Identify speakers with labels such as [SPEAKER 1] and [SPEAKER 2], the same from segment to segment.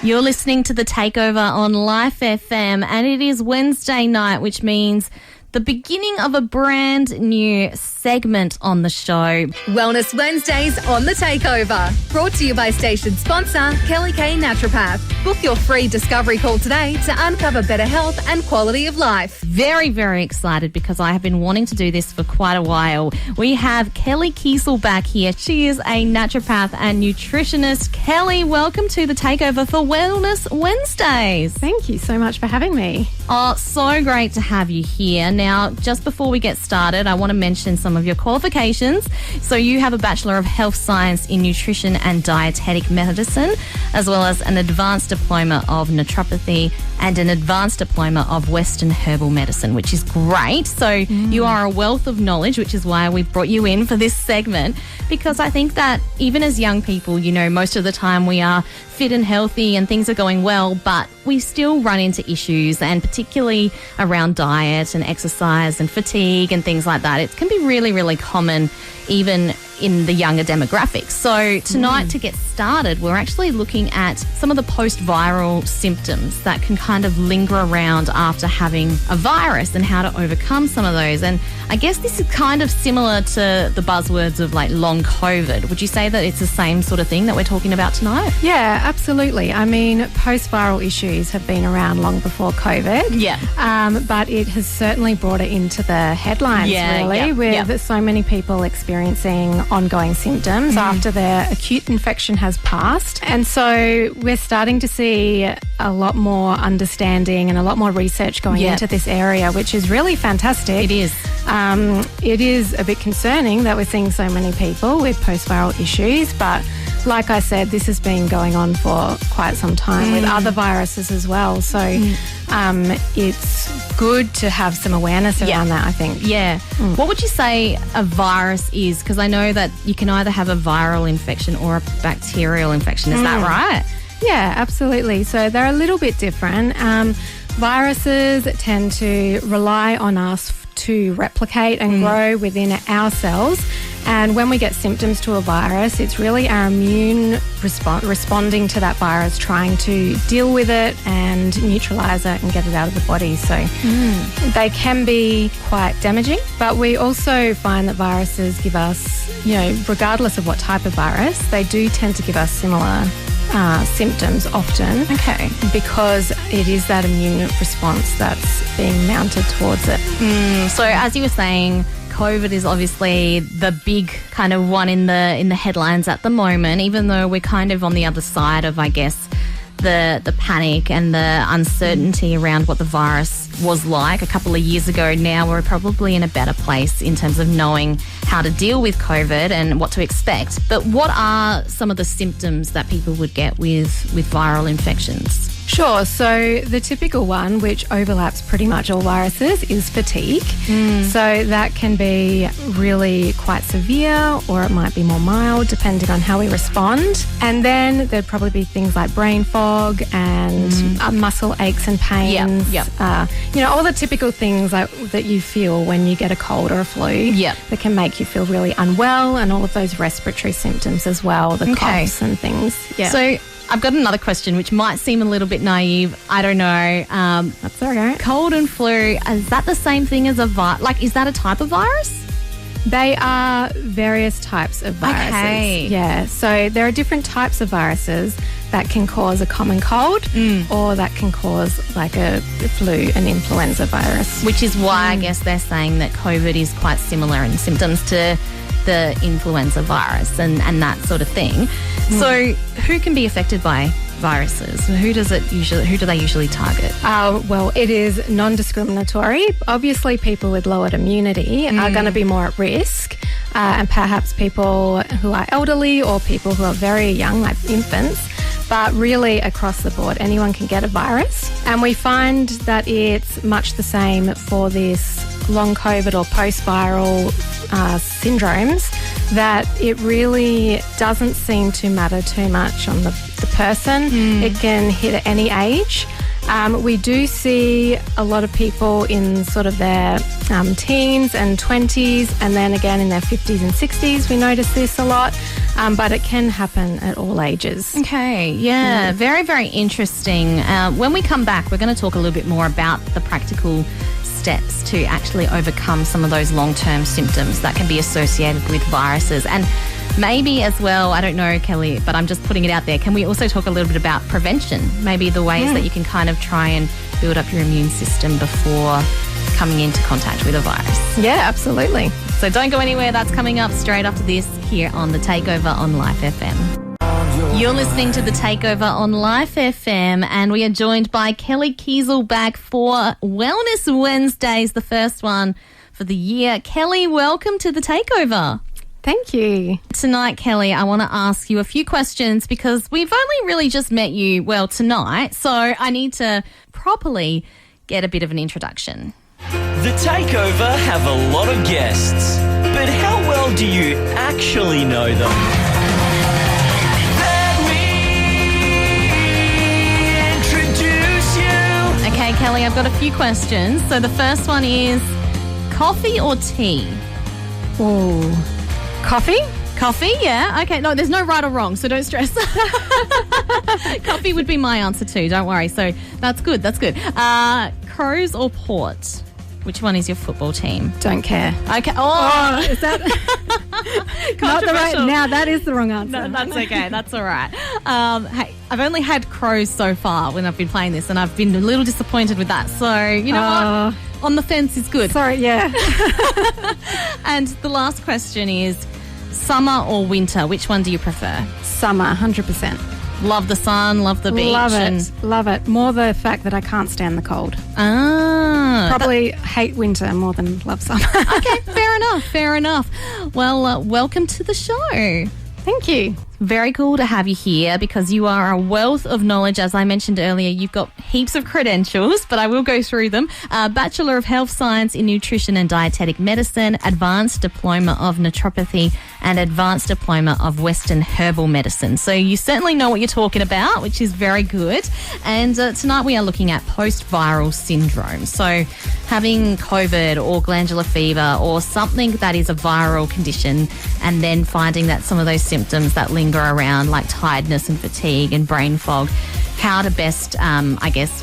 [SPEAKER 1] You're listening to The Takeover on Life FM, and it is Wednesday night, which means the beginning of a brand new segment on the show.
[SPEAKER 2] Wellness Wednesdays on The Takeover. Brought to you by station sponsor Kelli Naturopath. Book your free discovery call today to uncover better health and quality of life.
[SPEAKER 1] Very, very excited because I have been wanting to do this for quite a while. We have Kelli Kieselbach here. She is a naturopath and nutritionist. Kelli, welcome to The Takeover for Wellness Wednesdays.
[SPEAKER 3] Thank you so much for having me.
[SPEAKER 1] Oh, so great to have you here. Now, just before we get started, I want to mention some of your qualifications. So you have a Bachelor of Health Science in Nutrition and Dietetic Medicine, as well as an Advanced Diploma of Naturopathy and an Advanced Diploma of Western Herbal Medicine, which is great. So you are a wealth of knowledge, which is why we've brought you in for this segment, because I think that even as young people, you know, most of the time we are fit and healthy and things are going well, but we still run into issues, and particularly around diet and exercise and fatigue and things like that. It can be really, really common even in the younger demographics. So tonight, to get started, we're actually looking at some of the post-viral symptoms that can kind of linger around after having a virus and how to overcome some of those. And I guess this is kind of similar to the buzzwords of like long COVID. Would you say that it's the same sort of thing that we're talking about tonight?
[SPEAKER 3] Yeah, absolutely. I mean, post-viral issues have been around long before COVID.
[SPEAKER 1] Yeah.
[SPEAKER 3] But it has certainly brought it into the headlines, with so many people experiencing ongoing symptoms after their acute infection has passed. And so we're starting to see a lot more understanding and a lot more research going into this area, which is really fantastic.
[SPEAKER 1] It is.
[SPEAKER 3] It is a bit concerning that we're seeing so many people with post-viral issues, but like I said, this has been going on for quite some time with other viruses as well. So it's good to have some awareness around that, I think.
[SPEAKER 1] Yeah. What would you say a virus is? Because I know that you can either have a viral infection or a bacterial infection. Is that right?
[SPEAKER 3] Yeah, absolutely. So they're a little bit different. Viruses tend to rely on us to replicate and grow within our cells. And when we get symptoms to a virus, it's really our immune responding to that virus, trying to deal with it and neutralise it and get it out of the body. So they can be quite damaging. But we also find that viruses give us, you know, regardless of what type of virus, they do tend to give us similar symptoms often.
[SPEAKER 1] Okay.
[SPEAKER 3] Because it is that immune response that's being mounted towards it.
[SPEAKER 1] So as you were saying, COVID is obviously the big kind of one in the headlines at the moment, even though we're kind of on the other side of, I guess, the panic and the uncertainty around what the virus was like a couple of years ago. Now we're probably in a better place in terms of knowing how to deal with COVID and what to expect. But what are some of the symptoms that people would get with viral infections?
[SPEAKER 3] Sure. So the typical one, which overlaps pretty much all viruses, is fatigue. So that can be really quite severe, or it might be more mild depending on how we respond. And then there'd probably be things like brain fog and muscle aches and pains. You know, all the typical things that you feel when you get a cold or a flu that can make you feel really unwell, and all of those respiratory symptoms as well, the coughs and things.
[SPEAKER 1] So I've got another question which might seem a little bit naive. I don't know.
[SPEAKER 3] That's all right.
[SPEAKER 1] Cold and flu, is that the same thing as a virus? Like, is that a type of virus?
[SPEAKER 3] They are various types of viruses.
[SPEAKER 1] Okay.
[SPEAKER 3] Yeah, so there are different types of viruses that can cause a common cold or that can cause like a flu, an influenza virus.
[SPEAKER 1] Which is why I guess they're saying that COVID is quite similar in symptoms to the influenza virus and that sort of thing. So who can be affected by viruses? Who do they usually target?
[SPEAKER 3] Well, it is non-discriminatory. Obviously, people with lowered immunity are going to be more at risk, and perhaps people who are elderly or people who are very young, like infants. But really, across the board, anyone can get a virus. And we find that it's much the same for this long COVID or post-viral syndromes, that it really doesn't seem to matter too much on the person. It can hit at any age. We do see a lot of people in sort of their teens and 20s, and then again in their 50s and 60s. We notice this a lot, but it can happen at all ages.
[SPEAKER 1] Okay, yeah, very, very interesting. When we come back, we're going to talk a little bit more about the practical steps to actually overcome some of those long-term symptoms that can be associated with viruses. And maybe as well, I don't know, Kelly, but I'm just putting it out there. Can we also talk a little bit about prevention? Maybe the ways that you can kind of try and build up your immune system before coming into contact with a virus.
[SPEAKER 3] Yeah, absolutely.
[SPEAKER 1] So don't go anywhere. That's coming up straight after this here on The Takeover on Life FM. You're listening to The Takeover on Life FM, and we are joined by Kelli Kieselbach for Wellness Wednesdays, the first one for the year. Kelli, welcome to The Takeover.
[SPEAKER 3] Thank you.
[SPEAKER 1] Tonight, Kelli, I want to ask you a few questions because we've only really just met you, tonight, so I need to properly get a bit of an introduction.
[SPEAKER 4] The Takeover have a lot of guests, but how well do you actually know them?
[SPEAKER 1] Okay, Kelli, I've got a few questions. So the first one is coffee or tea?
[SPEAKER 3] Oh, coffee?
[SPEAKER 1] Coffee, yeah. Okay, no, there's no right or wrong, so don't stress. Coffee would be my answer too, don't worry. So that's good, that's good. Crows or Port? Which one is your football team?
[SPEAKER 3] Don't care.
[SPEAKER 1] Okay.
[SPEAKER 3] Oh, is that not the right? Now that is the wrong answer.
[SPEAKER 1] No, that's okay. That's all right. Hey, I've only had Crows so far when I've been playing this, and I've been a little disappointed with that. So you know what? On the fence is good.
[SPEAKER 3] Sorry, yeah.
[SPEAKER 1] And the last question is summer or winter? Which one do you prefer?
[SPEAKER 3] Summer, 100%.
[SPEAKER 1] Love the sun, love the beach.
[SPEAKER 3] Love it, love it. More the fact that I can't stand the cold. Probably hate winter more than love summer.
[SPEAKER 1] Okay, fair enough. Well, welcome to the show.
[SPEAKER 3] Thank you.
[SPEAKER 1] Very cool to have you here because you are a wealth of knowledge. As I mentioned earlier, you've got heaps of credentials, but I will go through them. Bachelor of Health Science in Nutrition and Dietetic Medicine, Advanced Diploma of Naturopathy, and Advanced Diploma of Western Herbal Medicine. So you certainly know what you're talking about, which is very good. And tonight we are looking at post-viral syndrome. So having COVID or glandular fever or something that is a viral condition, and then finding that some of those symptoms that linger around, like tiredness and fatigue and brain fog, how to best,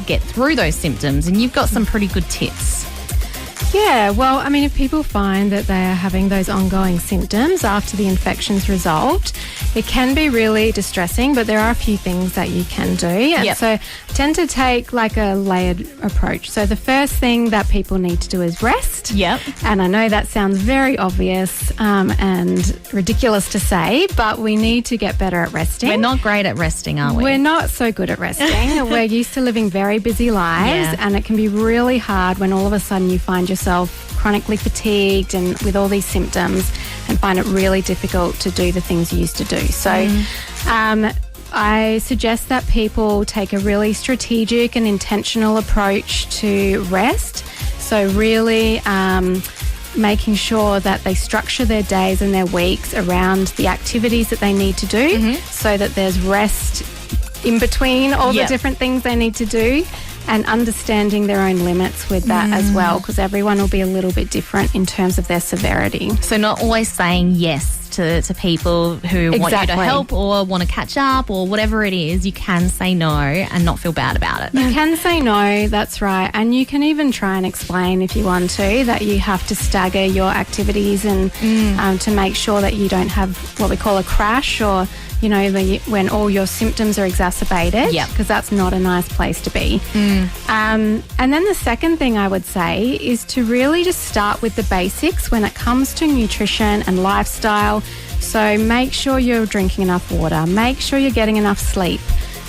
[SPEAKER 1] get through those symptoms. And you've got some pretty good tips.
[SPEAKER 3] Yeah, well, I mean, if people find that they are having those ongoing symptoms after the infection's resolved, it can be really distressing, but there are a few things that you can do. And so I tend to take like a layered approach. So the first thing that people need to do is rest.
[SPEAKER 1] Yep.
[SPEAKER 3] And I know that sounds very obvious and ridiculous to say, but we need to get better at resting.
[SPEAKER 1] We're not great at resting, are we?
[SPEAKER 3] We're not so good at resting. We're used to living very busy lives, and it can be really hard when all of a sudden you find yourself chronically fatigued and with all these symptoms and find it really difficult to do the things you used to do. So I suggest that people take a really strategic and intentional approach to rest. So really making sure that they structure their days and their weeks around the activities that they need to do so that there's rest in between all the different things they need to do, and understanding their own limits with that as well, because everyone will be a little bit different in terms of their severity.
[SPEAKER 1] So not always saying yes to people who want you to help or want to catch up or whatever it is. You can say no and not feel bad about it.
[SPEAKER 3] You can say no, that's right. And you can even try and explain if you want to that you have to stagger your activities and to make sure that you don't have what we call a crash, or you know, when all your symptoms are exacerbated, because that's not a nice place to be. And then the second thing I would say is to really just start with the basics when it comes to nutrition and lifestyle. So make sure you're drinking enough water, make sure you're getting enough sleep,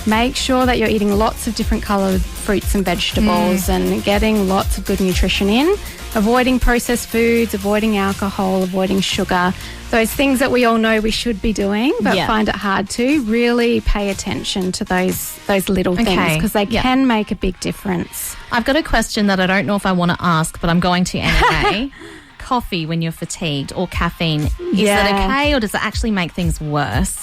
[SPEAKER 3] make sure that you're eating lots of different coloured fruits and vegetables and getting lots of good nutrition in, avoiding processed foods, avoiding alcohol, avoiding sugar. Those things that we all know we should be doing but find it hard to. Really pay attention to those little things, because they can make a big difference.
[SPEAKER 1] I've got a question that I don't know if I want to ask, but I'm going to anyway. coffee when you're fatigued or caffeine, is it okay, or does it actually make things worse?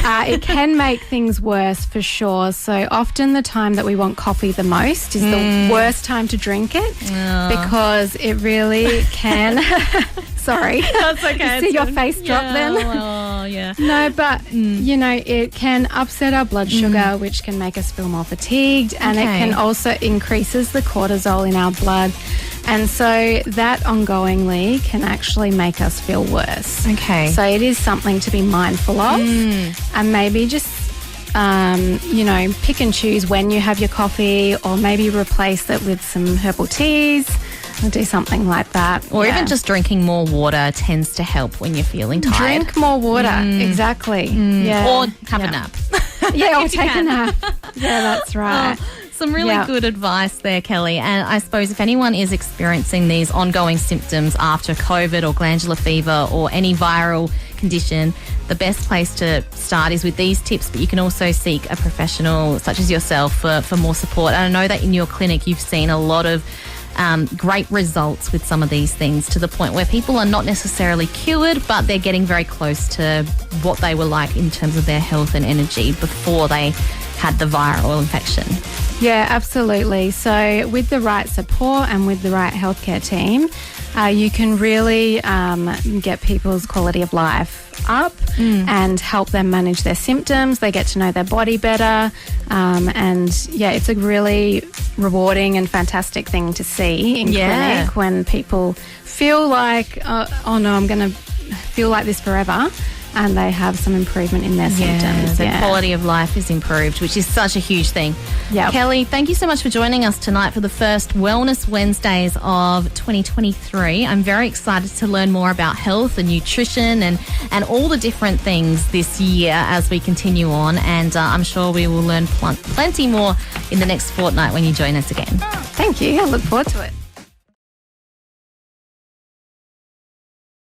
[SPEAKER 3] It can make things worse for sure. So often the time that we want coffee the most is the worst time to drink it because it really can. Sorry.
[SPEAKER 1] That's okay.
[SPEAKER 3] See your face drop then?
[SPEAKER 1] Oh, yeah.
[SPEAKER 3] No, but, you know, it can upset our blood sugar, which can make us feel more fatigued, and it can also increases the cortisol in our blood. And so that ongoingly can actually make us feel worse.
[SPEAKER 1] Okay.
[SPEAKER 3] So it is something to be mindful of, and maybe just, you know, pick and choose when you have your coffee, or maybe replace it with some herbal teas. Or do something like that.
[SPEAKER 1] Or even just drinking more water tends to help when you're feeling tired.
[SPEAKER 3] Drink more water, exactly. Yeah.
[SPEAKER 1] Or have a nap.
[SPEAKER 3] Yeah, or take a nap. Yeah, that's right.
[SPEAKER 1] Some really good advice there, Kelli. And I suppose if anyone is experiencing these ongoing symptoms after COVID or glandular fever or any viral condition, the best place to start is with these tips, but you can also seek a professional such as yourself for more support. And I know that in your clinic you've seen a lot of great results with some of these things, to the point where people are not necessarily cured, but they're getting very close to what they were like in terms of their health and energy before they had the viral infection.
[SPEAKER 3] Yeah, absolutely. So with the right support and with the right healthcare team, you can really get people's quality of life up and help them manage their symptoms. They get to know their body better. And yeah, it's a really rewarding and fantastic thing to see in clinic when people feel like, oh no, I'm going to feel like this forever. And they have some improvement in their symptoms.
[SPEAKER 1] The quality of life is improved, which is such a huge thing.
[SPEAKER 3] Yeah.
[SPEAKER 1] Kelli, thank you so much for joining us tonight for the first Wellness Wednesdays of 2023. I'm very excited to learn more about health and nutrition and all the different things this year as we continue on. And I'm sure we will learn plenty more in the next fortnight when you join us again.
[SPEAKER 3] Thank you. I look forward to it.